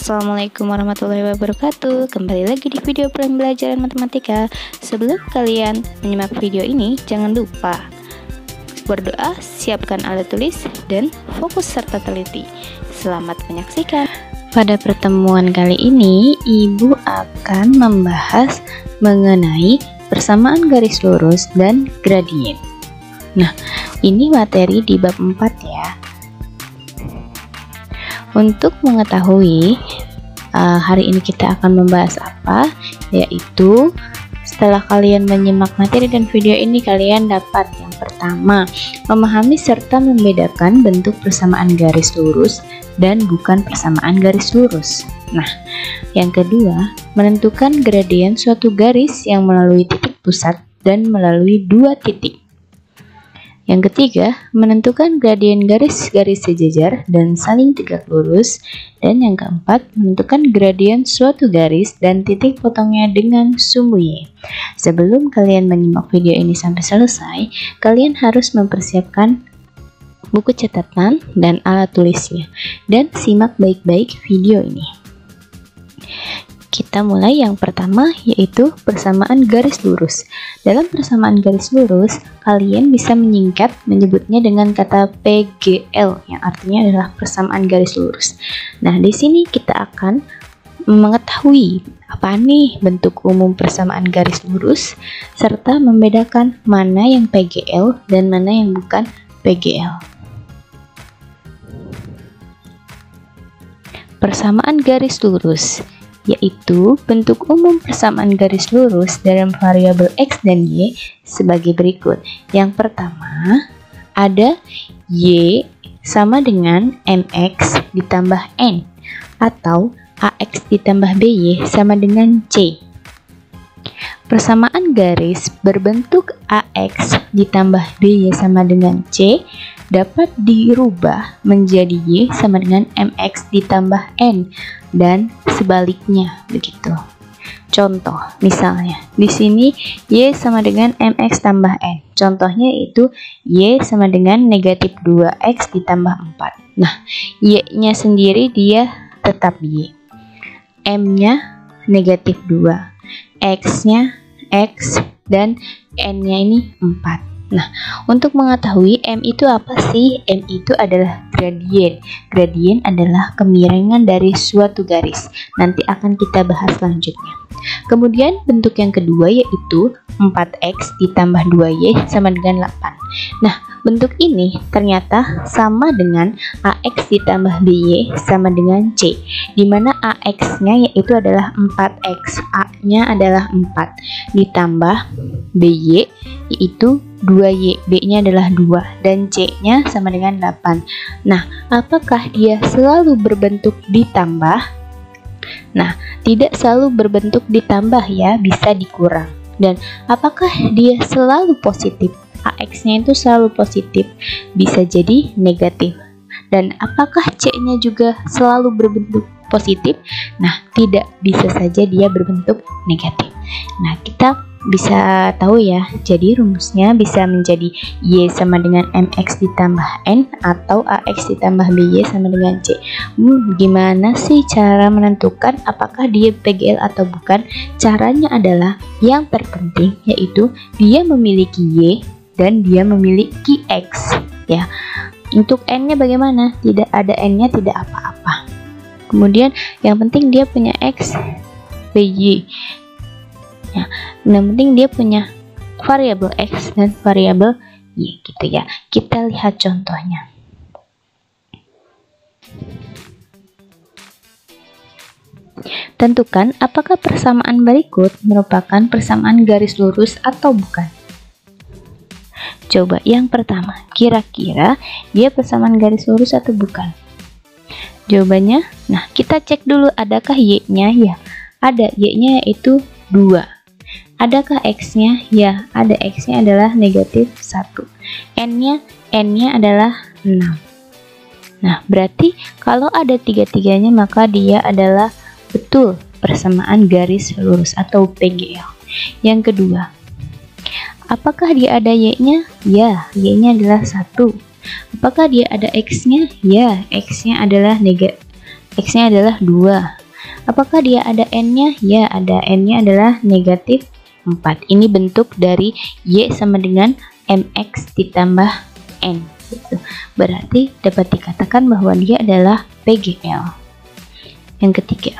Assalamualaikum warahmatullahi wabarakatuh. Kembali lagi di video pembelajaran matematika. Sebelum kalian menyimak video ini, jangan lupa berdoa, siapkan alat tulis, dan fokus serta teliti. Selamat menyaksikan. Pada pertemuan kali ini, Ibu akan membahas mengenai persamaan garis lurus dan gradien. Nah, ini materi di bab 4 ya. Untuk mengetahui hari ini kita akan membahas apa, yaitu setelah kalian menyimak materi dan video ini, kalian dapat yang pertama, memahami serta membedakan bentuk persamaan garis lurus dan bukan persamaan garis lurus. Nah, yang kedua, menentukan gradien suatu garis yang melalui titik pusat dan melalui dua titik. Yang ketiga, menentukan gradien garis-garis sejajar dan saling tegak lurus. Dan yang keempat, menentukan gradien suatu garis dan titik potongnya dengan sumbu Y. Sebelum kalian menyimak video ini sampai selesai, kalian harus mempersiapkan buku catatan dan alat tulisnya. Dan simak baik-baik video ini. Kita mulai yang pertama, yaitu persamaan garis lurus. Dalam persamaan garis lurus, kalian bisa menyingkat menyebutnya dengan kata PGL, yang artinya adalah persamaan garis lurus. Nah, di sini kita akan mengetahui apa nih bentuk umum persamaan garis lurus, serta membedakan mana yang PGL dan mana yang bukan PGL. Persamaan garis lurus yaitu bentuk umum persamaan garis lurus dalam variabel X dan Y sebagai berikut. Yang pertama, ada Y sama dengan MX ditambah N, atau AX ditambah BY sama dengan C. Persamaan garis berbentuk AX ditambah BY sama dengan C dapat dirubah menjadi Y sama dengan MX ditambah N dan sebaliknya begitu. Contoh, misalnya di sini Y sama dengan MX tambah N. Contohnya itu Y sama dengan negatif 2X ditambah 4. Nah, Y-nya sendiri dia tetap Y. M-nya negatif 2. X-nya X dan N-nya ini 4. Nah, untuk mengetahui M itu apa sih? M itu adalah gradien. Gradien adalah kemiringan dari suatu garis. Nanti akan kita bahas selanjutnya. Kemudian bentuk yang kedua yaitu 4X ditambah 2Y sama dengan 8. Nah, bentuk ini ternyata sama dengan AX ditambah BY sama dengan C, di mana AX-nya yaitu adalah 4X, A-nya adalah 4, ditambah BY yaitu 2Y, B-nya adalah 2, dan C-nya sama dengan 8. Nah, apakah dia selalu berbentuk ditambah? Nah, tidak selalu berbentuk ditambah ya, bisa dikurang. Dan apakah dia selalu positif? AX-nya itu selalu positif, bisa jadi negatif. Dan apakah C-nya juga selalu berbentuk positif? Nah, tidak, bisa saja dia berbentuk negatif. Nah, kita bisa tahu ya, jadi rumusnya bisa menjadi Y sama dengan MX ditambah N atau AX ditambah BY sama dengan C. Gimana sih cara menentukan apakah dia PGL atau bukan? Caranya adalah yang terpenting yaitu dia memiliki Y dan dia memiliki X ya. Untuk N-nya bagaimana? Tidak ada N-nya, tidak apa-apa. Kemudian yang penting dia punya X, BY. Ya, yang penting dia punya variabel X dan variabel Y gitu ya. Kita lihat contohnya. Tentukan apakah persamaan berikut merupakan persamaan garis lurus atau bukan. Coba yang pertama, kira-kira dia persamaan garis lurus atau bukan? Jawabannya, nah kita cek dulu adakah Y-nya ya. Ada, Y-nya yaitu 2. Adakah X-nya? Ya, ada, X-nya adalah negatif 1. N-nya adalah 6. Nah, berarti kalau ada tiga-tiganya maka dia adalah betul persamaan garis lurus atau PGL. Yang kedua, apakah dia ada Y-nya? Ya, Y-nya adalah 1. Apakah dia ada X-nya? Ya, X-nya adalah X-nya adalah 2. Apakah dia ada N-nya? Ya, ada N-nya adalah negatif 4. Ini bentuk dari Y sama dengan MX ditambah N. Gitu. Berarti dapat dikatakan bahwa dia adalah PGL. Yang ketiga.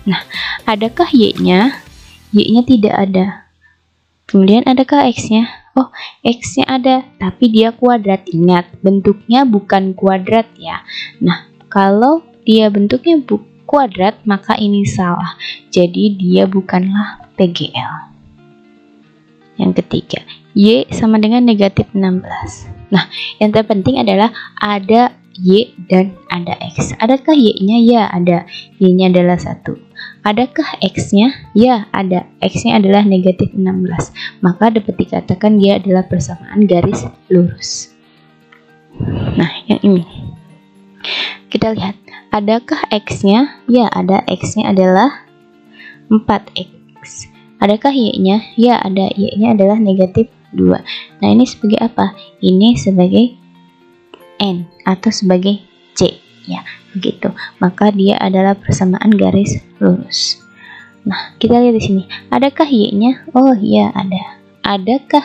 Nah, adakah Y-nya? Y-nya tidak ada. Kemudian adakah X-nya? Oh, X-nya ada, tapi dia kuadrat. Ingat, bentuknya bukan kuadrat ya. Nah, kalau dia bentuknya kuadrat, maka ini salah. Jadi, dia bukanlah PGL. Yang ketiga, Y sama dengan negatif 16. Nah, yang terpenting adalah ada Y dan ada X. Adakah Y-nya? Ya, ada. Y-nya adalah 1. Adakah X-nya? Ya, ada. X-nya adalah negatif 16. Maka dapat dikatakan dia adalah persamaan garis lurus. Nah, yang ini. Kita lihat. Adakah X-nya? Ya, ada. X-nya adalah 4X. Adakah Y-nya? Ya, ada. Y-nya adalah negatif 2. Nah, ini sebagai apa? Ini sebagai N atau sebagai C ya, begitu. Maka dia adalah persamaan garis lurus. Nah, kita lihat di sini. Adakah Y-nya? Oh, iya ada. Adakah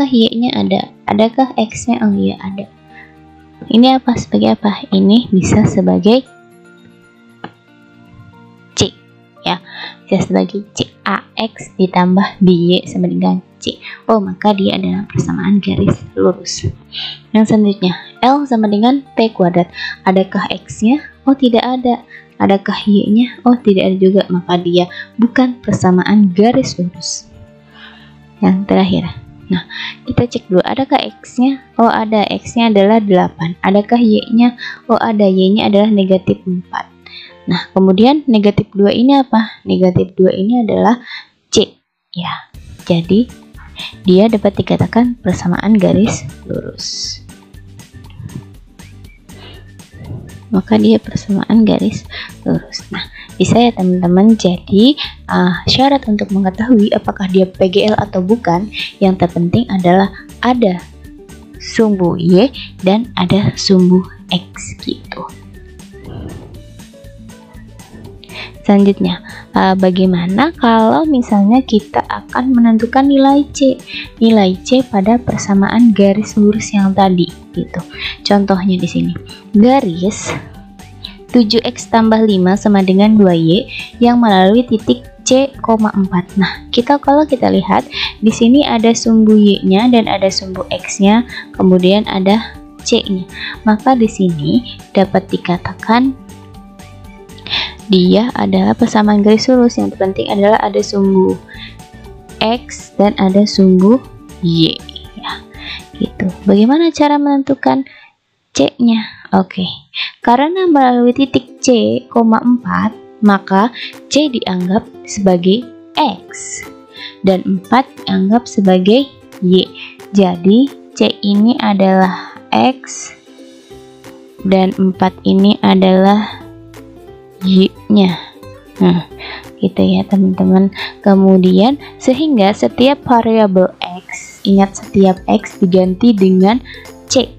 Y-nya ada? Adakah X-nya? Oh, iya ada. Ini apa sebagai apa? Ini bisa sebagai C ya. Bisa sebagai C. AX ditambah BY sama dengan C. Oh, maka dia adalah persamaan garis lurus. Yang selanjutnya, L sama dengan P kuadrat. Adakah X-nya? Oh, tidak ada. Adakah Y-nya? Oh, tidak ada juga. Maka dia bukan persamaan garis lurus. Yang terakhir. Nah, kita cek dulu. Adakah X-nya? Oh, ada. X-nya adalah 8. Adakah Y-nya? Oh, ada. Y-nya adalah negatif 4. Nah, kemudian negatif 2 ini apa? Negatif 2 ini adalah C. Ya, jadi dia dapat dikatakan persamaan garis lurus. Maka dia persamaan garis lurus. Nah, bisa ya teman-teman. Jadi syarat untuk mengetahui apakah dia PGL atau bukan, yang terpenting adalah ada sumbu Y dan ada sumbu X gitu. Selanjutnya, bagaimana kalau misalnya kita akan menentukan nilai C? Nilai C pada persamaan garis lurus yang tadi gitu. Contohnya di sini. Garis 7X tambah 5 sama dengan 2Y yang melalui titik C, 4. Nah, kalau kita lihat di sini ada sumbu Y-nya dan ada sumbu X-nya, kemudian ada C-nya. Maka di sini dapat dikatakan dia adalah persamaan garis lurus. Yang terpenting adalah ada sumbu X dan ada sumbu Y ya, gitu. Bagaimana cara menentukan C-nya? Oke. Karena melalui titik C, 4, maka C dianggap sebagai X dan 4 dianggap sebagai Y. Jadi C ini adalah X dan 4 ini adalah Y-nya. Nah, gitu ya teman-teman. Kemudian sehingga setiap variabel X, ingat setiap X diganti dengan C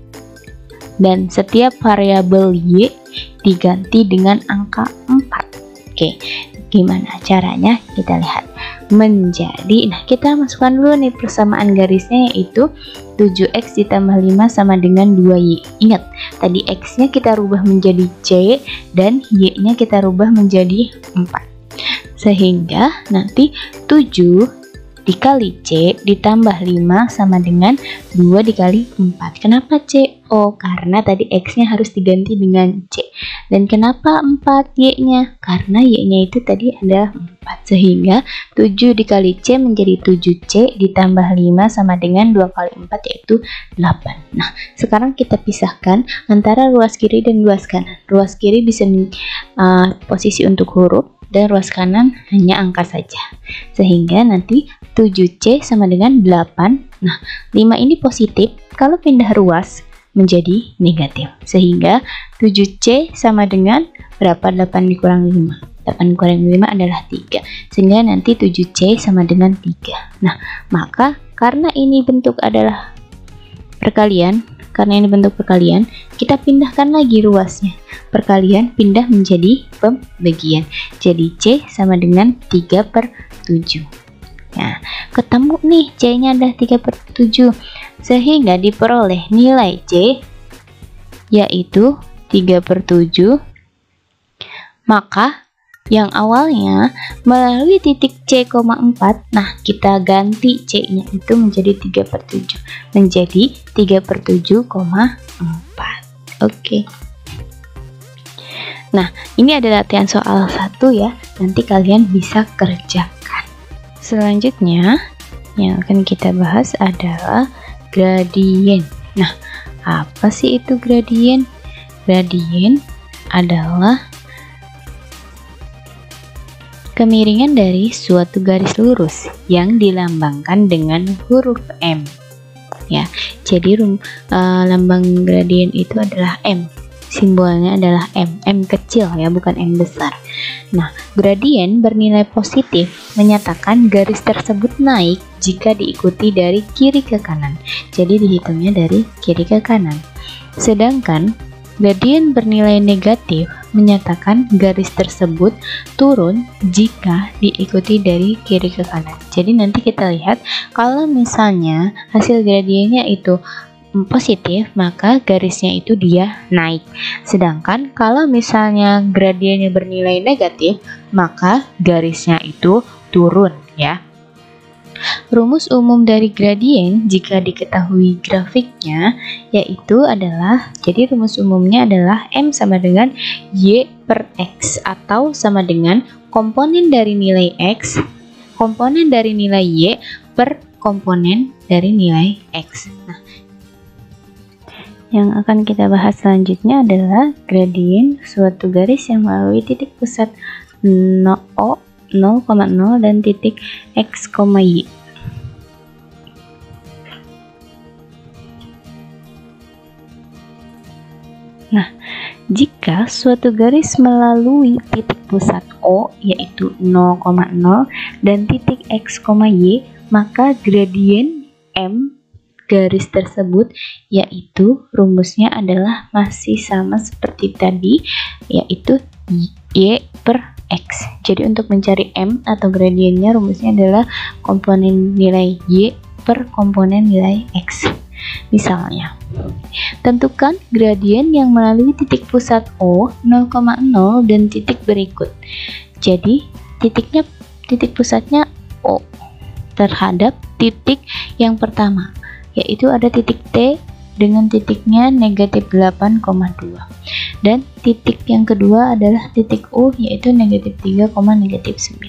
dan setiap variabel Y diganti dengan angka 4. Oke, gimana caranya? Kita lihat. Nah, kita masukkan dulu nih persamaan garisnya, yaitu 7X ditambah 5 sama dengan 2Y. Ingat, tadi X-nya kita rubah menjadi C dan Y-nya kita rubah menjadi 4. Sehingga nanti 7 dikali C ditambah 5 sama dengan 2 dikali 4. Kenapa C? Oh, karena tadi X-nya harus diganti dengan C. Dan kenapa 4 Y-nya? Karena Y-nya itu tadi ada 4. Sehingga 7 dikali C menjadi 7C ditambah 5 sama dengan 2 kali 4 yaitu 8. Nah, sekarang kita pisahkan antara ruas kiri dan ruas kanan. Ruas kiri bisa posisi untuk huruf dan ruas kanan hanya angka saja. Sehingga nanti 7C sama dengan 8. Nah, 5 ini positif. Kalau pindah ruas menjadi negatif. Sehingga 7C sama dengan berapa? 8 dikurangi 5. 8 dikurangi 5 adalah 3. Sehingga nanti 7C sama dengan 3. Nah, maka karena ini bentuk adalah perkalian, karena ini bentuk perkalian, kita pindahkan lagi ruasnya. Perkalian pindah menjadi pembagian. Jadi C sama dengan 3/7. Nah, ketemu nih C-nya adalah 3/7. Sehingga diperoleh nilai C yaitu 3/7. Maka yang awalnya melalui titik C,4, nah kita ganti C-nya itu menjadi 3/7, menjadi 3/7,4. Oke. Nah, ini adalah latihan soal 1 ya, nanti kalian bisa kerjakan. Selanjutnya yang akan kita bahas adalah gradien. Nah, apa sih itu gradien? Gradien adalah kemiringan dari suatu garis lurus yang dilambangkan dengan huruf M. Ya, jadi lambang gradien itu adalah M. Simbolnya adalah M. M kecil ya, bukan M besar. Nah, gradien bernilai positif menyatakan garis tersebut naik jika diikuti dari kiri ke kanan. Jadi dihitungnya dari kiri ke kanan. Sedangkan gradien bernilai negatif menyatakan garis tersebut turun jika diikuti dari kiri ke kanan. Jadi nanti kita lihat kalau misalnya hasil gradiennya itu positif, maka garisnya itu dia naik. Sedangkan kalau misalnya gradiennya bernilai negatif, maka garisnya itu turun ya. Rumus umum dari gradien jika diketahui grafiknya yaitu adalah, jadi rumus umumnya adalah M sama dengan Y per X, atau sama dengan komponen dari nilai X, komponen dari nilai Y per komponen dari nilai X. Nah, yang akan kita bahas selanjutnya adalah gradien suatu garis yang melalui titik pusat O 0,0 dan titik X, Y. Nah, jika suatu garis melalui titik pusat O yaitu 0,0 dan titik X, Y, maka gradien M garis tersebut yaitu rumusnya adalah masih sama seperti tadi, yaitu Y per X. Jadi untuk mencari M atau gradiennya rumusnya adalah komponen nilai Y per komponen nilai X. Misalnya, tentukan gradien yang melalui titik pusat O 0,0 dan titik berikut. Jadi titik pusatnya O terhadap titik yang pertama, yaitu ada titik T dengan titiknya negatif 8,2, dan titik yang kedua adalah titik U yaitu negatif 3, negatif 9.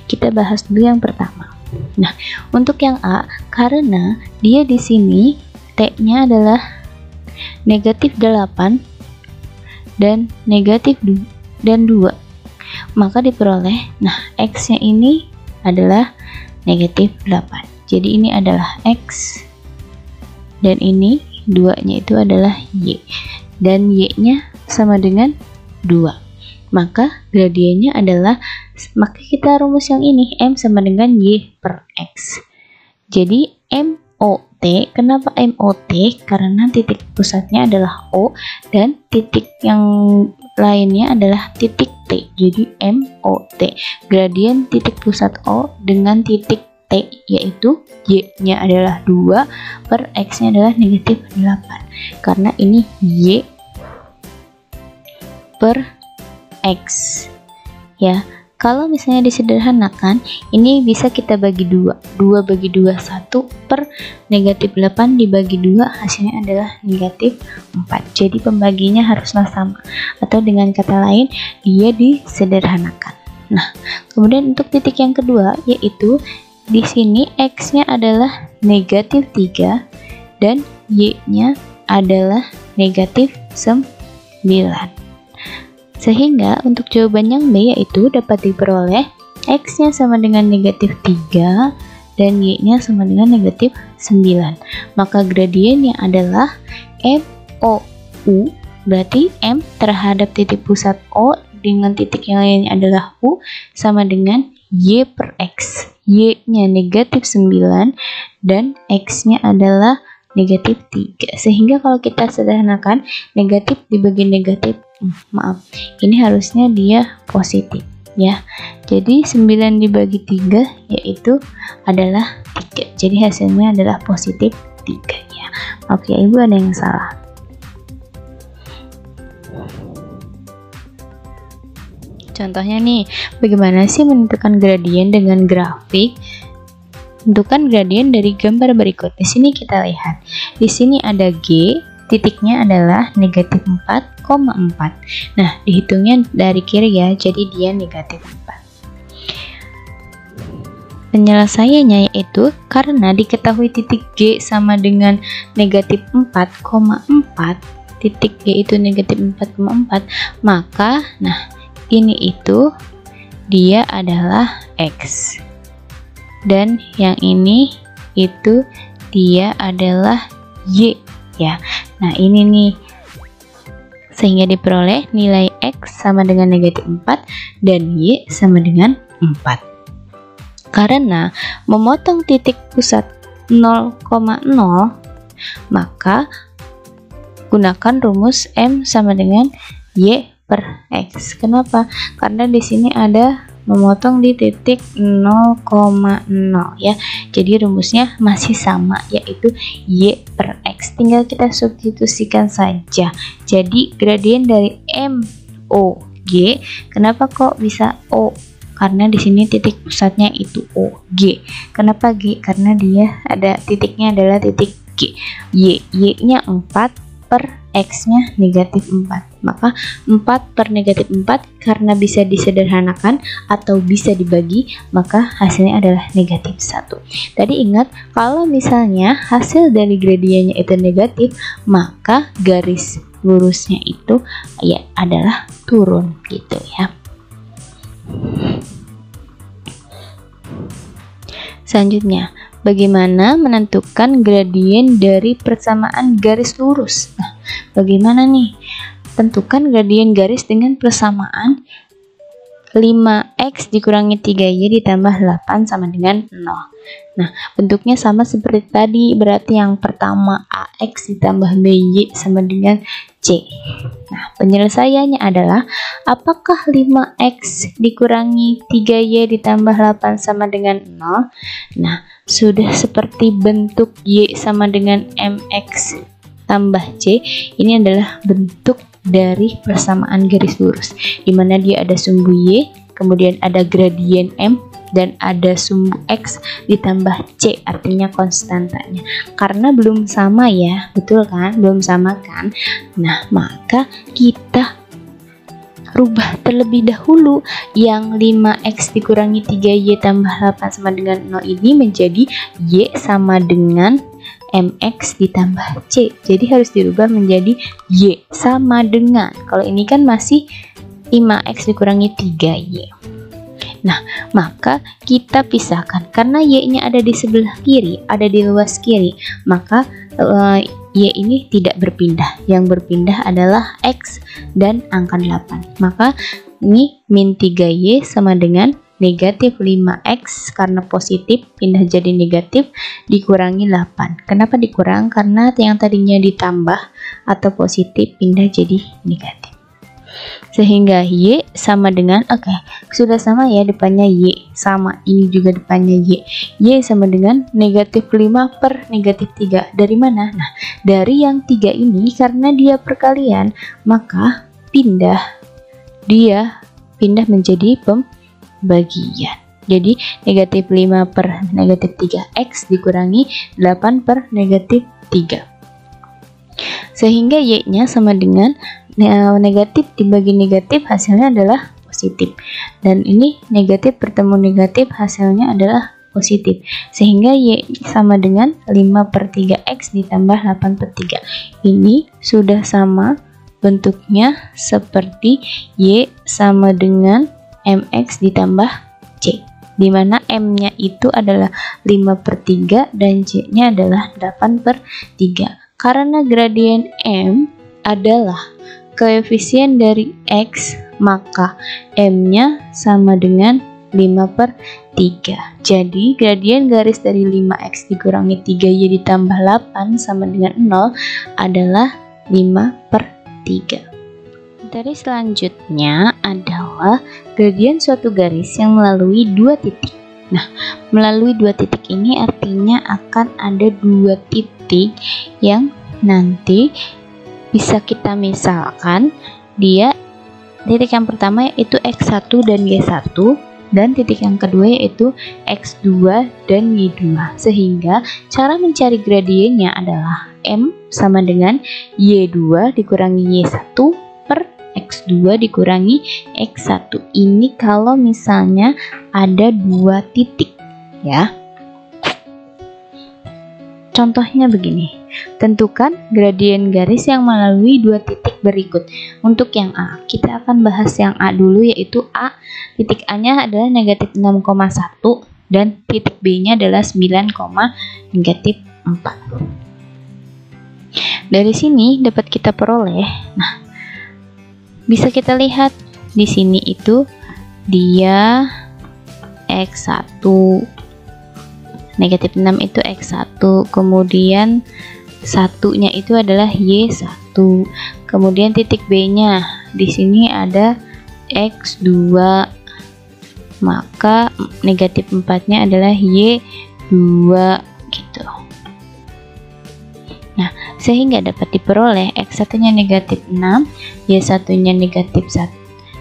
Kita bahas dulu yang pertama. Nah, untuk yang A, karena dia di sini T-nya adalah negatif 8 dan negatif 2, maka diperoleh, nah X-nya ini adalah negatif 8. Jadi ini adalah X dan ini 2-nya itu adalah Y, dan Y-nya sama dengan 2. Maka gradiennya adalah, maka kita rumus yang ini, M sama dengan Y per X. Jadi MOT, kenapa MOT? Karena titik pusatnya adalah O dan titik yang lainnya adalah titik T. Jadi MOT, gradien titik pusat O dengan titik T, yaitu Y-nya adalah 2 per X-nya adalah negatif 8. Karena ini Y per X ya. Kalau misalnya disederhanakan, ini bisa kita bagi 2 bagi 2, 1 per negatif 8 dibagi 2, hasilnya adalah negatif 4. Jadi pembaginya haruslah sama, atau dengan kata lain dia disederhanakan. Nah, kemudian untuk titik yang kedua, yaitu di sini X-nya adalah negatif 3 dan Y-nya adalah negatif 9. Sehingga untuk jawaban yang B yaitu dapat diperoleh X-nya sama dengan negatif 3 dan Y-nya sama dengan negatif 9. Maka gradiennya adalah MOU, berarti M terhadap titik pusat O dengan titik yang lainnya adalah U sama dengan Y per X. Y-nya negatif 9 dan X-nya adalah negatif 3. Sehingga kalau kita sederhanakan negatif dibagi negatif, ini harusnya dia positif ya. Jadi 9 dibagi 3 yaitu adalah 3. Jadi hasilnya adalah positif 3 ya. Oke, Ibu ada yang salah. Contohnya nih, bagaimana sih menentukan gradien dengan grafik? Tentukan gradien dari gambar berikut. Di sini kita lihat. Di sini ada G, titiknya adalah negatif 4,4. Nah, dihitungnya dari kiri ya, jadi dia negatif 4. Penyelesaiannya yaitu karena diketahui titik G sama dengan negatif 4,4, titik G itu negatif 4,4, maka ini itu dia adalah X. Dan yang ini itu dia adalah Y ya. Nah, ini nih. Sehingga diperoleh nilai X sama dengan negatif 4 dan Y sama dengan 4. Karena memotong titik pusat 0,0, maka gunakan rumus M sama dengan Y per X. Kenapa? Karena di sini ada memotong di titik 0,0 ya. Jadi rumusnya masih sama, yaitu Y per X. Tinggal kita substitusikan saja. Jadi gradien dari MOG, kenapa kok bisa O? Karena di sini titik pusatnya itu O, G. Kenapa G? Karena dia ada titiknya adalah titik G. Y-nya 4 per X-nya negatif 4. Maka 4 per negatif 4 karena bisa disederhanakan atau bisa dibagi, maka hasilnya adalah negatif 1. Tadi ingat, kalau misalnya hasil dari gradiennya itu negatif, maka garis lurusnya itu ya adalah turun gitu ya. Selanjutnya, bagaimana menentukan gradien dari persamaan garis lurus? Nah, bagaimana nih? Tentukan gradien garis dengan persamaan 5x dikurangi 3y ditambah 8 sama dengan 0. Nah, bentuknya sama seperti tadi, berarti yang pertama ax ditambah by sama dengan c. Nah, penyelesaiannya adalah apakah 5x dikurangi 3y ditambah 8 sama dengan 0? Nah, sudah seperti bentuk y sama dengan mx tambah c. Ini adalah bentuk dari persamaan garis lurus, di mana dia ada sumbu y, kemudian ada gradien m, dan ada sumbu x ditambah c, artinya konstantanya. Karena belum sama ya, betul kan? Belum sama kan? Nah, maka kita rubah terlebih dahulu yang 5x dikurangi 3y tambah 8 sama dengan 0 ini menjadi y sama dengan mx ditambah c. Jadi harus dirubah menjadi y sama dengan, kalau ini kan masih 5x dikurangi 3y. Nah, maka kita pisahkan karena y-nya ada di sebelah kiri, ada di luas kiri, maka y ini tidak berpindah. Yang berpindah adalah x dan angka 8. Maka ini min 3y sama dengan negatif 5x, karena positif pindah jadi negatif, dikurangi 8. Kenapa dikurang? Karena yang tadinya ditambah atau positif pindah jadi negatif. Sehingga y sama dengan, sudah sama ya, depannya y sama, ini juga depannya y. Y sama dengan negatif 5 per negatif 3. Dari mana? Nah, dari yang 3 ini, karena dia perkalian, maka dia pindah menjadi pembagian. Jadi negatif 5 per negatif 3x dikurangi 8 per negatif 3. Sehingga y-nya sama dengan negatif dibagi negatif, hasilnya adalah positif. Dan ini negatif bertemu negatif, hasilnya adalah positif. Sehingga y sama dengan 5 per 3x ditambah 8 per 3. Ini sudah sama bentuknya seperti y sama dengan mx ditambah c, di mana m-nya itu adalah 5 per 3 dan c-nya adalah 8 per 3. Karena gradien m adalah koefisien dari x, maka m-nya sama dengan 5/3. Jadi gradien garis dari 5x dikurangi 3y ditambah 8 sama dengan 0 adalah 5/3. Materi selanjutnya adalah gradien suatu garis yang melalui dua titik. Nah, melalui dua titik ini artinya akan ada dua titik yang nanti bisa kita misalkan dia titik yang pertama yaitu x1 dan y1 dan titik yang kedua yaitu x2 dan y2, sehingga cara mencari gradiennya adalah m sama dengan y2 dikurangi y1 per x2 dikurangi x1. Ini kalau misalnya ada dua titik ya. Contohnya begini, tentukan gradien garis yang melalui dua titik berikut. Untuk yang A, kita akan bahas yang A dulu, yaitu A, titik A nya adalah negatif 6,1 dan titik B nya adalah 9, negatif 4. Dari sini dapat kita peroleh, nah bisa kita lihat di sini itu dia x1, negatif 6 itu x1, kemudian satunya itu adalah y1, kemudian titik B nya di sini ada x2, maka negatif 4 nya adalah y2 gitu. Nah, sehingga dapat diperoleh x1 nya negatif 6, y1 nya negatif 1,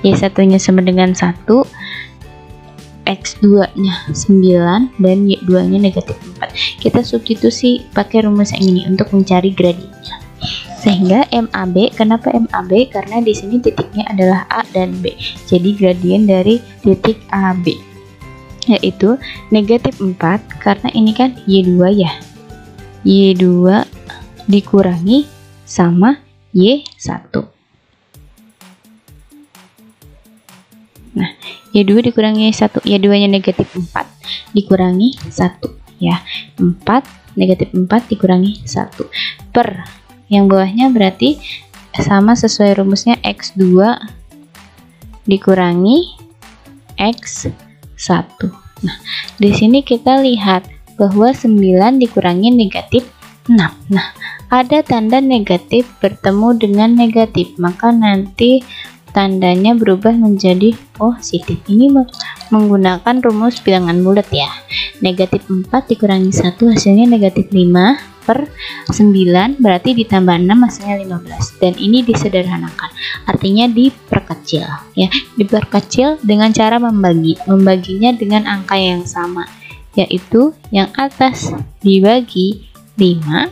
y1 nya sama dengan 1, x2 nya 9 dan y2 nya negatif 4. Kita substitusi pakai rumus yang ini untuk mencari gradiennya. Sehingga MAB, kenapa MAB? Karena di sini titiknya adalah A dan B. Jadi gradien dari titik AB yaitu negatif 4, karena ini kan y2 ya. Y2 dikurangi sama y1. Nah, y2 dikurangi 1, y2 nya negatif 4 dikurangi 1 ya. 4 negatif 4 dikurangi 1 per yang bawahnya berarti sama sesuai rumusnya x2 dikurangi x1. Nah, di sini kita lihat bahwa 9 dikurangi negatif 6. Nah, ada tanda negatif bertemu dengan negatif, maka nanti tandanya berubah menjadi positif. Ini menggunakan rumus bilangan bulat ya. Negatif 4 dikurangi 1 hasilnya negatif 5 per 9 berarti ditambah 6 hasilnya 15, dan ini disederhanakan, artinya diperkecil ya. Diperkecil dengan cara membaginya dengan angka yang sama, yaitu yang atas dibagi 5,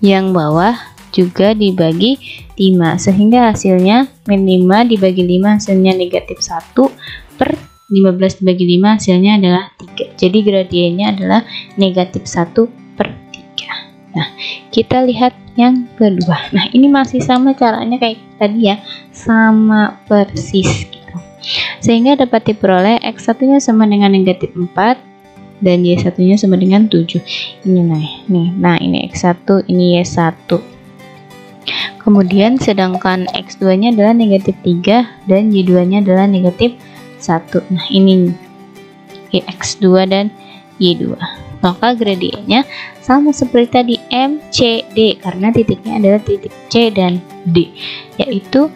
yang bawah juga dibagi 5, sehingga hasilnya min 5 dibagi 5 hasilnya negatif 1 per 15 dibagi 5 hasilnya adalah 3. Jadi gradiennya adalah negatif 1/3. Nah, kita lihat yang kedua. Nah, ini masih sama caranya kayak tadi ya, sama persis gitu. Sehingga dapat diperoleh x1 nya sama dengan negatif 4 dan y1 nya sama dengan 7. Ini nah ini x1, ini y1. Kemudian sedangkan x2 nya adalah negatif 3 dan y2 nya adalah negatif 1. Nah, ini x2 dan y2. Maka gradiennya sama seperti tadi M, C, D, karena titiknya adalah titik C dan D, yaitu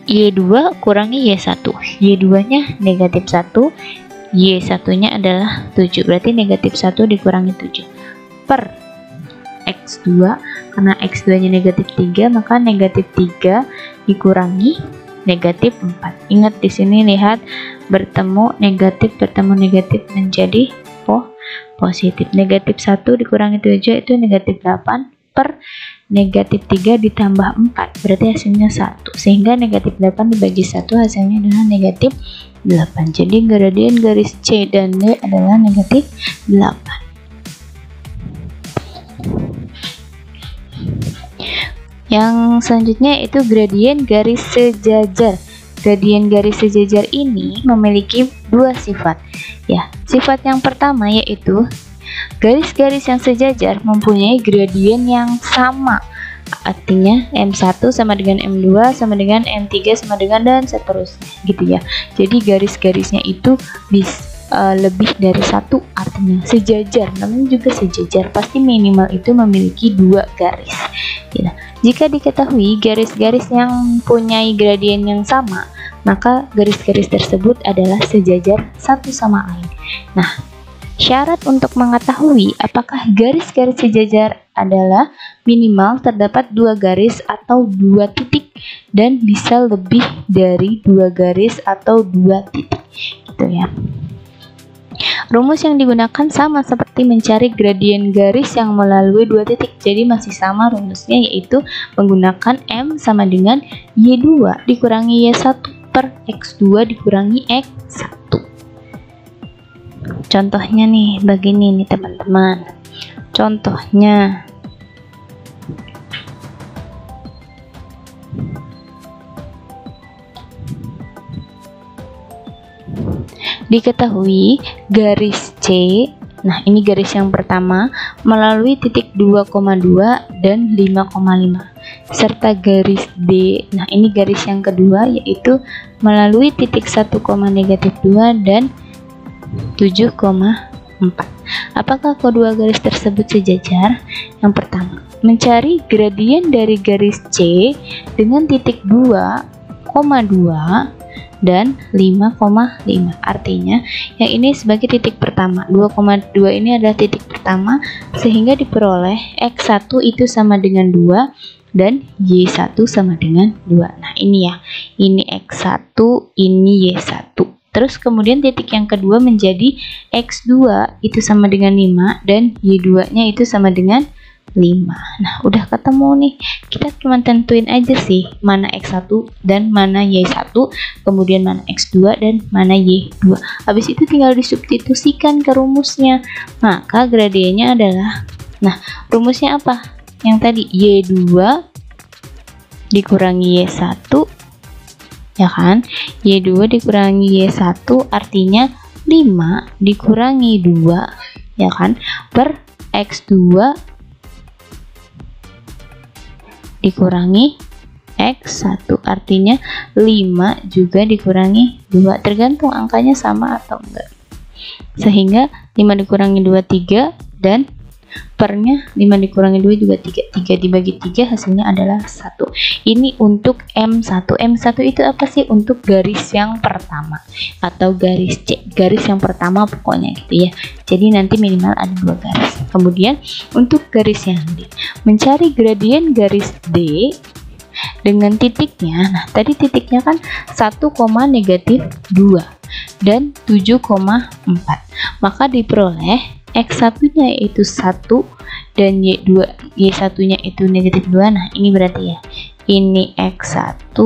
y2 kurangi y1. Y2 nya negatif 1, y1 nya adalah 7, berarti negatif 1 dikurangi 7 per x2, karena x2 nya negatif 3, maka negatif 3 dikurangi negatif 4. Ingat di sini lihat bertemu negatif menjadi positif. Negatif 1 dikurangi 7 itu negatif 8 per negatif 3 ditambah 4, berarti hasilnya 1, sehingga negatif 8 dibagi 1 hasilnya adalah negatif 8. Jadi gradien garis C dan D adalah negatif 8. Yang selanjutnya itu gradien garis sejajar. Gradien garis sejajar ini memiliki dua sifat. Ya, sifat yang pertama yaitu garis-garis yang sejajar mempunyai gradien yang sama. Artinya M1 sama dengan M2 sama dengan M3 sama dengan dan seterusnya gitu ya. Jadi garis-garisnya itu lebih dari satu, artinya sejajar. Namanya juga sejajar, pasti minimal itu memiliki 2 garis gitu. Jika diketahui garis-garis yang mempunyai gradien yang sama, maka garis-garis tersebut adalah sejajar satu sama lain. Nah, syarat untuk mengetahui apakah garis-garis sejajar adalah minimal terdapat 2 garis atau 2 titik dan bisa lebih dari 2 garis atau 2 titik gitu ya. Rumus yang digunakan sama seperti mencari gradien garis yang melalui 2 titik. Jadi masih sama rumusnya, yaitu menggunakan M sama dengan Y2 dikurangi Y1 per X2 dikurangi X1. Contohnya nih begini nih teman-teman. Contohnya diketahui garis C, nah ini garis yang pertama, melalui titik 2,2 dan 5,5, serta garis D, nah ini garis yang kedua, yaitu melalui titik 1, -2 dan 7,4. Apakah kedua garis tersebut sejajar? Yang pertama, mencari gradien dari garis C dengan titik 2,2 dan 5,5. Artinya yang ini sebagai titik pertama, 2,2 ini adalah titik pertama, sehingga diperoleh X1 itu sama dengan 2 dan Y1 sama dengan 2. Nah ini ya, ini X1, ini Y1. Terus kemudian titik yang kedua menjadi X2 itu sama dengan 5 dan Y2 nya itu sama dengan 5. Nah udah ketemu nih, kita cuma tentuin aja sih mana X1 dan mana Y1, kemudian mana X2 dan mana Y2. Habis itu tinggal disubstitusikan ke rumusnya, maka gradiennya adalah, nah rumusnya apa? Yang tadi Y2 dikurangi Y1, ya kan? Y2 dikurangi Y1 artinya 5 dikurangi 2, ya kan? Per X2 dikurangi X1, artinya 5 juga dikurangi 2, tergantung angkanya sama atau enggak. Sehingga 5 dikurangi 2 3, dan pernya 5 dikurangi 2 juga 3. 3 dibagi 3 hasilnya adalah 1. Ini untuk M1. M1 itu apa sih? Untuk garis yang pertama atau garis C, garis yang pertama pokoknya gitu ya. Jadi nanti minimal ada 2 garis. Kemudian untuk garis yang D, mencari gradien garis D dengan titiknya. Nah, tadi titiknya kan 1,-2 dan 7,4. Maka diperoleh X1-nya yaitu 1 dan Y1-nya itu -2. Nah, ini berarti ya. Ini X1,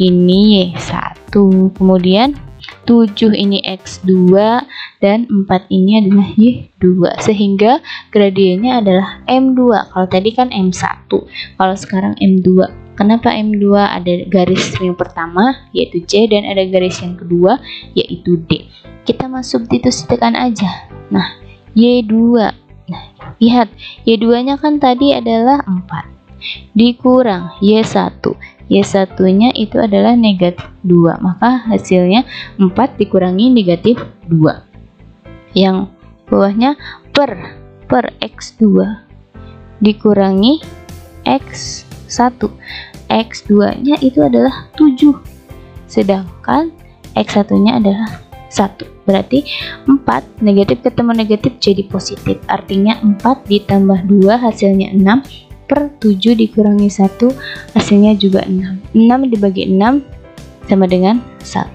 ini Y1. Kemudian 7 ini X2 dan 4 ini adalah Y2, sehingga gradiennya adalah M2. Kalau tadi kan M1, kalau sekarang M2. Kenapa M2? Ada garis yang pertama yaitu C dan ada garis yang kedua yaitu D. Kita masuk substitusikan aja. Nah, Y2. Nah, lihat Y2 nya kan tadi adalah 4 dikurang Y1. Y1-nya itu adalah -2, maka hasilnya 4 dikurangi -2. Yang bawahnya per X2 dikurangi X1. X2-nya itu adalah 7, sedangkan X1-nya adalah 1. Berarti 4 negatif ketemu negatif jadi positif, artinya 4 ditambah 2 hasilnya 6 per 7 dikurangi 1 hasilnya juga 6. 6 dibagi 6 sama dengan 1.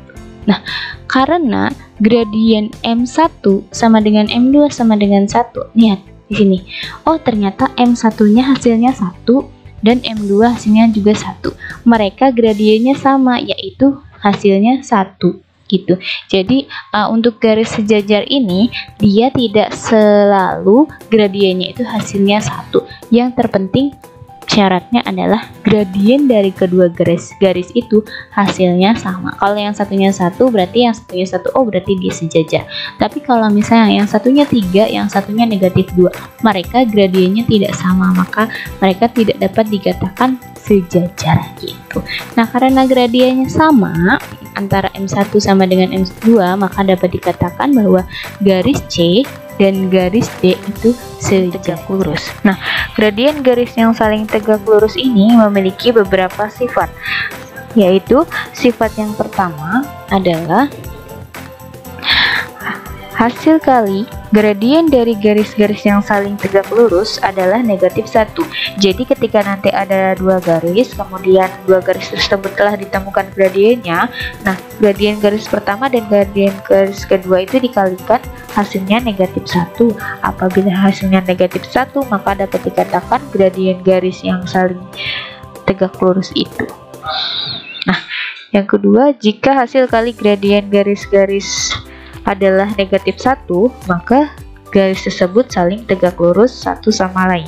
Nah, karena gradien M1 sama dengan M2 sama dengan 1, lihat di sini. Oh, ternyata M1-nya hasilnya 1 dan M2 hasilnya juga 1. Mereka gradiennya sama, yaitu hasilnya 1 gitu. Jadi untuk garis sejajar ini dia tidak selalu gradiennya itu hasilnya 1. Yang terpenting syaratnya adalah gradien dari kedua garis itu hasilnya sama. Kalau yang satunya 1 berarti yang satunya 1, oh berarti dia sejajar. Tapi kalau misalnya yang satunya 3, yang satunya negatif 2, mereka gradiennya tidak sama, maka mereka tidak dapat dikatakan sejajar gitu. Nah, karena gradiennya sama antara M1 sama dengan M2, maka dapat dikatakan bahwa garis C dan garis D itu tegak lurus. Nah, gradien garis yang saling tegak lurus ini memiliki beberapa sifat, yaitu sifat yang pertama adalah hasil kali gradien dari garis-garis yang saling tegak lurus adalah negatif 1. Jadi ketika nanti ada dua garis, kemudian dua garis tersebut telah ditemukan gradiennya, nah gradien garis pertama dan gradien garis kedua itu dikalikan, hasilnya negatif 1. Apabila hasilnya negatif 1, maka dapat dikatakan gradien garis yang saling tegak lurus itu. Nah, yang kedua, jika hasil kali gradien garis-garis adalah negatif 1, maka garis tersebut saling tegak lurus satu sama lain.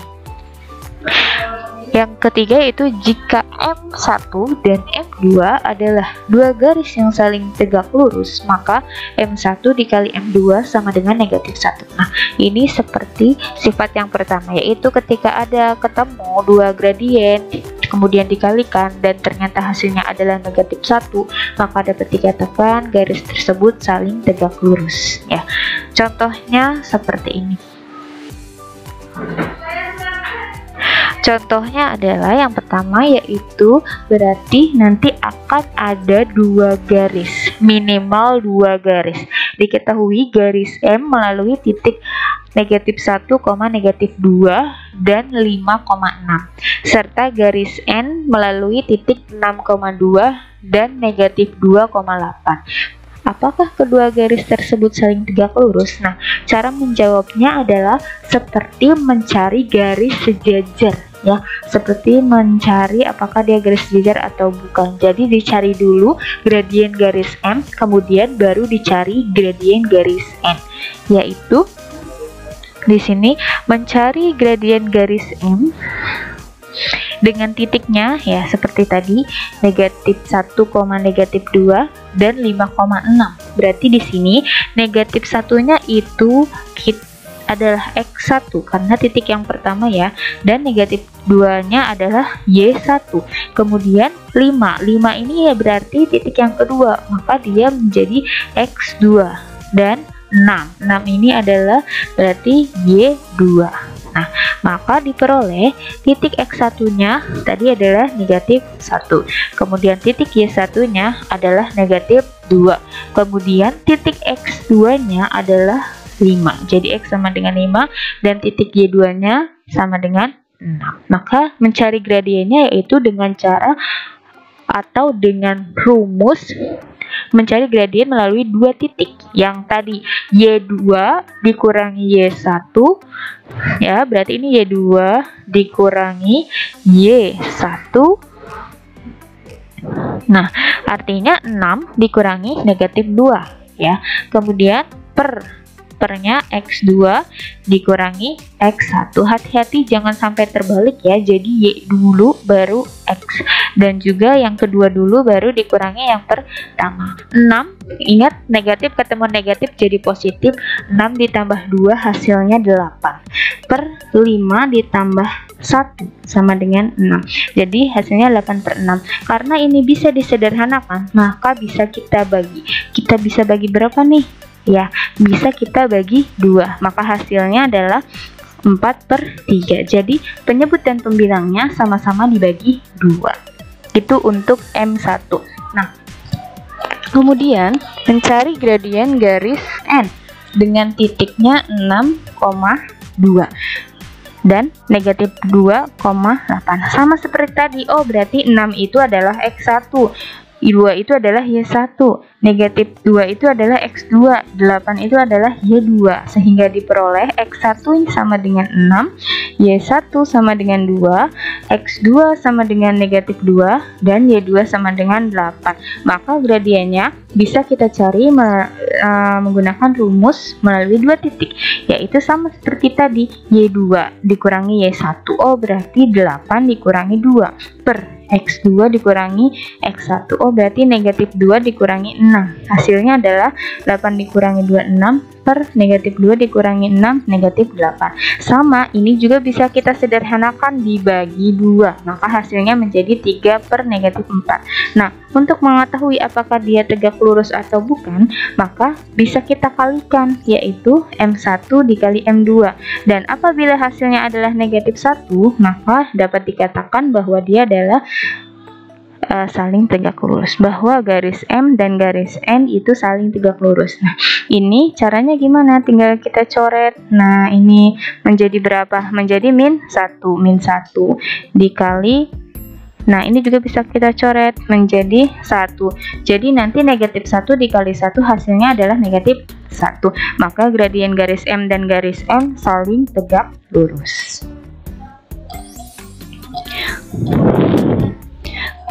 Yang ketiga itu jika M1 dan M2 adalah dua garis yang saling tegak lurus, maka M1 dikali M2 sama dengan negatif 1. Nah, ini seperti sifat yang pertama, yaitu ketika ada ketemu dua gradien kemudian dikalikan dan ternyata hasilnya adalah negatif 1, maka dapat dikatakan garis tersebut saling tegak lurus ya. Contohnya seperti ini. Contohnya adalah yang pertama, yaitu berarti nanti akan ada dua garis, minimal dua garis. Diketahui garis M melalui titik negatif 1, negatif 2 dan 5,6 serta garis N melalui titik 6,2 dan negatif 2,8. Apakah kedua garis tersebut saling tegak lurus? Nah, cara menjawabnya adalah seperti mencari garis sejajar ya, seperti mencari apakah dia garis sejajar atau bukan. Jadi dicari dulu gradien garis M, kemudian baru dicari gradien garis N, yaitu di sini mencari gradien garis M dengan titiknya ya seperti tadi negatif 1, negatif 2 dan 5,6. Berarti di sini negatif satunya itu adalah X1 karena titik yang pertama ya, dan negatif 2-nya adalah Y1. Kemudian 5 ini ya berarti titik yang kedua, maka dia menjadi X2 dan 6 ini adalah berarti Y2. Nah, maka diperoleh titik X1-nya tadi adalah negatif 1, kemudian titik Y1-nya adalah negatif 2, kemudian titik X2-nya adalah 5. Jadi X sama dengan 5 dan titik Y2-nya sama dengan 6. Maka mencari gradiennya yaitu dengan cara atau dengan rumus mencari gradien melalui dua titik yang tadi Y2 dikurangi Y1 ya, berarti ini Y2 dikurangi Y1. Nah, artinya 6 dikurangi negatif 2 ya. Kemudian pernya X2 dikurangi X1. Hati-hati jangan sampai terbalik ya. Jadi Y dulu baru X, dan juga yang kedua dulu baru dikurangi yang pertama. 6, ingat negatif ketemu negatif jadi positif. 6 ditambah 2 hasilnya 8 per 5 ditambah 1 sama dengan 6. Jadi hasilnya 8/6. Karena ini bisa disederhanakan, maka bisa kita bagi. Kita bisa bagi berapa nih? Ya, bisa kita bagi 2, maka hasilnya adalah 4/3. Jadi penyebut dan pembilangnya sama-sama dibagi 2. Itu untuk M1. Nah, kemudian mencari gradien garis N dengan titiknya 6,2 dan negatif 2,8. Sama seperti tadi. Oh, berarti 6 itu adalah X1. 2 itu adalah Y1, negatif 2 itu adalah X2, 8 itu adalah Y2, sehingga diperoleh X1 sama dengan 6, Y1 sama dengan 2, X2 sama dengan negatif 2, dan Y2 sama dengan 8. Maka gradiennya bisa kita cari menggunakan rumus melalui 2 titik, yaitu sama seperti tadi, Y2 dikurangi Y1, oh berarti 8 dikurangi 2 per X2 dikurangi X1, oh berarti negatif 2 dikurangi 6, hasilnya adalah 8 dikurangi 2, 6, per negatif 2 dikurangi 6, negatif 8. Sama, ini juga bisa kita sederhanakan dibagi 2, maka hasilnya menjadi 3 per negatif 4. Nah, untuk mengetahui apakah dia tegak lurus atau bukan, maka bisa kita kalikan, yaitu M1 dikali M2, dan apabila hasilnya adalah negatif 1, maka dapat dikatakan bahwa dia adalah saling tegak lurus, bahwa garis M dan garis N itu saling tegak lurus. Nah, ini caranya gimana? Tinggal kita coret. Nah, ini menjadi berapa? Menjadi min 1 dikali, nah ini juga bisa kita coret menjadi 1. Jadi nanti negatif 1 dikali 1 hasilnya adalah negatif 1. Maka gradien garis M dan garis N saling tegak lurus.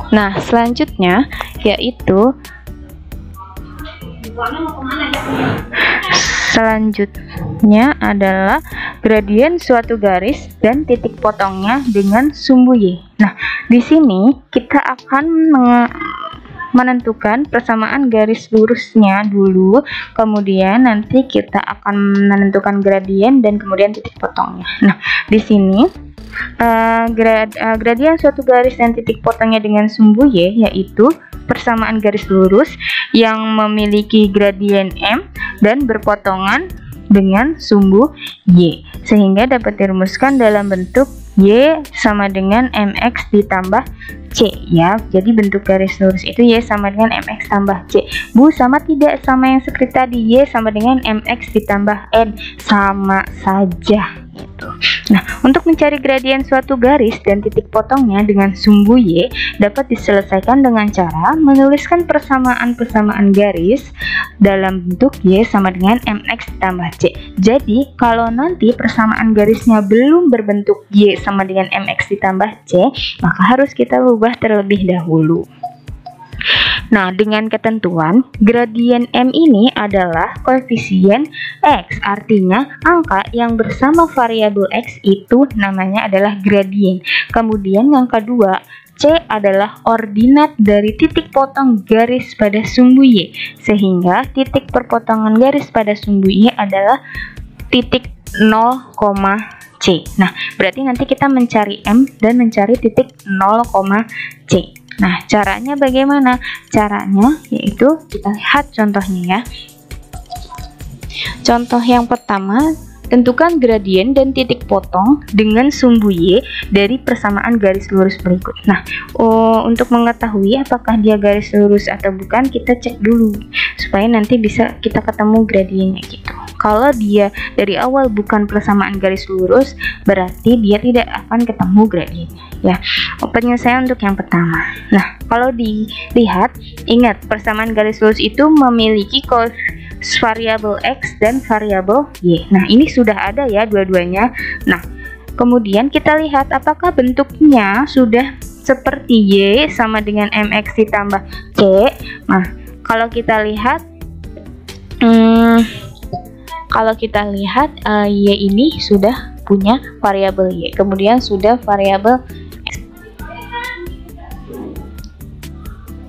Nah, selanjutnya yaitu adalah gradien suatu garis dan titik potongnya dengan sumbu Y. Nah, di sini kita akan menentukan persamaan garis lurusnya dulu, kemudian nanti kita akan menentukan gradien dan kemudian titik potongnya. Nah, di sini gradien suatu garis dan titik potongnya dengan sumbu Y yaitu persamaan garis lurus yang memiliki gradien M dan berpotongan dengan sumbu Y, sehingga dapat dirumuskan dalam bentuk Y sama dengan MX ditambah C ya. Jadi bentuk garis lurus itu Y sama dengan MX tambah C. Bu, sama tidak sama yang seperti tadi? Y sama dengan MX ditambah N, sama saja gitu. Nah, untuk mencari gradien suatu garis dan titik potongnya dengan sumbu Y dapat diselesaikan dengan cara menuliskan persamaan garis dalam bentuk Y sama dengan MX ditambah C. Jadi, kalau nanti persamaan garisnya belum berbentuk Y sama dengan MX ditambah C, maka harus kita ubah terlebih dahulu. Nah, dengan ketentuan gradien M ini adalah koefisien X, artinya angka yang bersama variabel X itu namanya adalah gradien. Kemudian yang kedua, C adalah ordinat dari titik potong garis pada sumbu Y, sehingga titik perpotongan garis pada sumbu Y adalah titik 0, C. Nah, berarti nanti kita mencari M dan mencari titik 0, C. Nah, caranya bagaimana? Caranya yaitu kita lihat contohnya ya. Contoh yang pertama, tentukan gradien dan titik potong dengan sumbu Y dari persamaan garis lurus berikut. Nah, untuk mengetahui apakah dia garis lurus atau bukan, kita cek dulu supaya nanti bisa kita ketemu gradiennya gitu. Kalau dia dari awal bukan persamaan garis lurus, berarti dia tidak akan ketemu gradiennya ya. Penyelesaian untuk yang pertama. Nah, kalau dilihat, ingat persamaan garis lurus itu memiliki variabel X dan variabel Y. Nah, ini sudah ada ya dua-duanya. Nah, kemudian kita lihat apakah bentuknya sudah seperti Y sama dengan MX ditambah C. Nah, kalau kita lihat Y ini sudah punya variabel Y, kemudian sudah variabel X.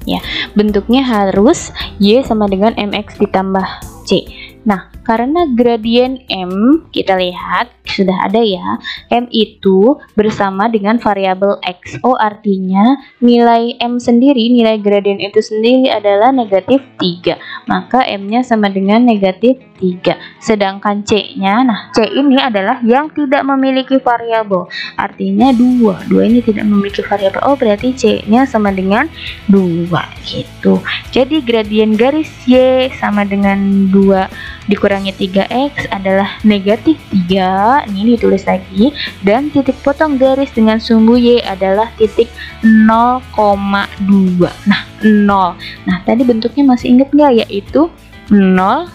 Ya, bentuknya harus Y sama dengan MX ditambah C. Nah, karena gradien M kita lihat sudah ada ya, M itu bersama dengan variabel X. Oh, artinya nilai M sendiri, nilai gradien itu sendiri adalah negatif 3. Maka M-nya sama dengan negatif 3. Sedangkan C-nya, nah C ini adalah yang tidak memiliki variabel. Artinya 2 ini tidak memiliki variabel. Oh, berarti C-nya sama dengan 2 gitu. Jadi gradien garis Y sama dengan 2 dikurangi 3x adalah negatif 3, ini ditulis lagi, dan titik potong garis dengan sumbu Y adalah titik 0,2. Nah, 0. Nah, tadi bentuknya masih ingat nggak? Yaitu 0,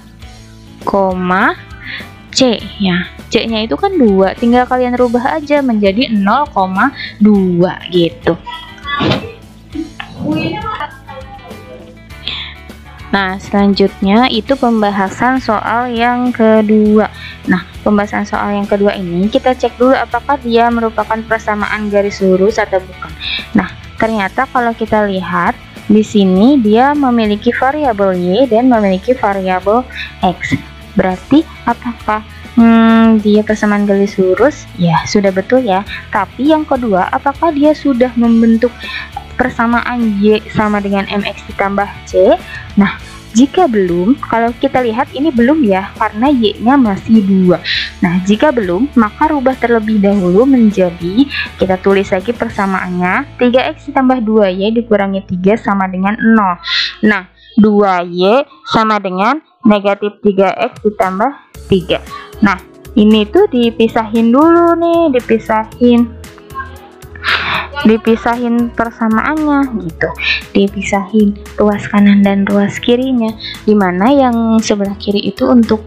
C ya. C-nya itu kan 2, tinggal kalian rubah aja menjadi 0,2 gitu. Nah, selanjutnya itu pembahasan soal yang kedua. Nah, pembahasan soal yang kedua ini kita cek dulu apakah dia merupakan persamaan garis lurus atau bukan. Nah, ternyata kalau kita lihat di sini dia memiliki variabel Y dan memiliki variabel X. Berarti apakah dia persamaan garis lurus? Ya, sudah betul ya. Tapi yang kedua, apakah dia sudah membentuk persamaan Y sama dengan MX ditambah C? Nah, jika belum, kalau kita lihat ini belum ya, karena Y-nya masih 2. Nah, jika belum, maka rubah terlebih dahulu menjadi, kita tulis lagi persamaannya, 3x ditambah 2y dikurangi 3 sama dengan 0. Nah, 2y sama dengan negatif 3x ditambah 3. Nah, ini tuh dipisahin dulu nih, dipisahin persamaannya gitu, dipisahin ruas kanan dan ruas kirinya, dimana yang sebelah kiri itu untuk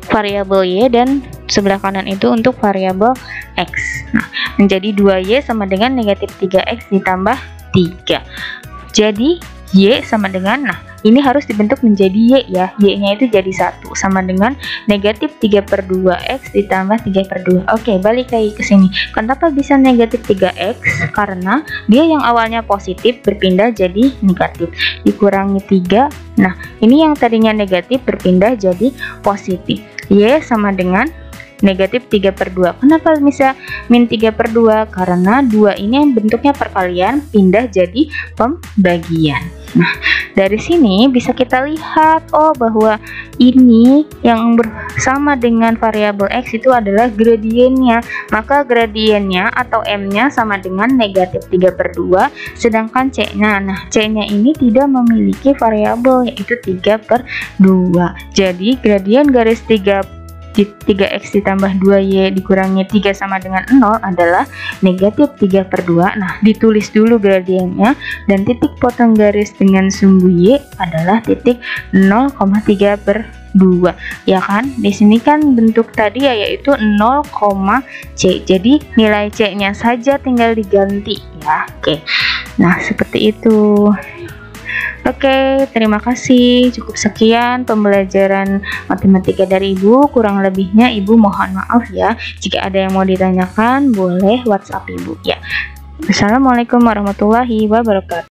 variabel Y dan sebelah kanan itu untuk variabel X. Nah, menjadi 2y sama dengan negatif 3x ditambah 3. Jadi Y sama dengan, nah ini harus dibentuk menjadi Y ya, Y-nya itu jadi 1 sama dengan negatif 3/2x ditambah 3/2. Oke, balik lagi ke sini. Kenapa bisa negatif 3x? Karena dia yang awalnya positif berpindah jadi negatif, dikurangi 3. Nah, ini yang tadinya negatif berpindah jadi positif. Y sama dengan negatif 3/2. Kenapa bisa min 3/2? Karena 2 ini yang bentuknya perkalian pindah jadi pembagian. Nah, dari sini bisa kita lihat bahwa ini yang bersama dengan variabel X itu adalah gradiennya. Maka gradiennya atau M-nya sama dengan negatif 3/2, sedangkan C-nya, nah C-nya ini tidak memiliki variabel yaitu 3/2. Jadi gradien garis 3x ditambah 2y dikurangi 3 sama dengan 0 adalah negatif 3/2. Nah, ditulis dulu gradiennya, dan titik potong garis dengan sumbu y adalah titik 0,3/2 ya kan. Di sini kan bentuk tadi yaitu 0,c, jadi nilai c nya saja tinggal diganti ya. Oke, nah seperti itu. Oke, terima kasih. Cukup sekian pembelajaran matematika dari Ibu. Kurang lebihnya Ibu mohon maaf ya. Jika ada yang mau ditanyakan, boleh WhatsApp Ibu ya. Wassalamualaikum warahmatullahi wabarakatuh.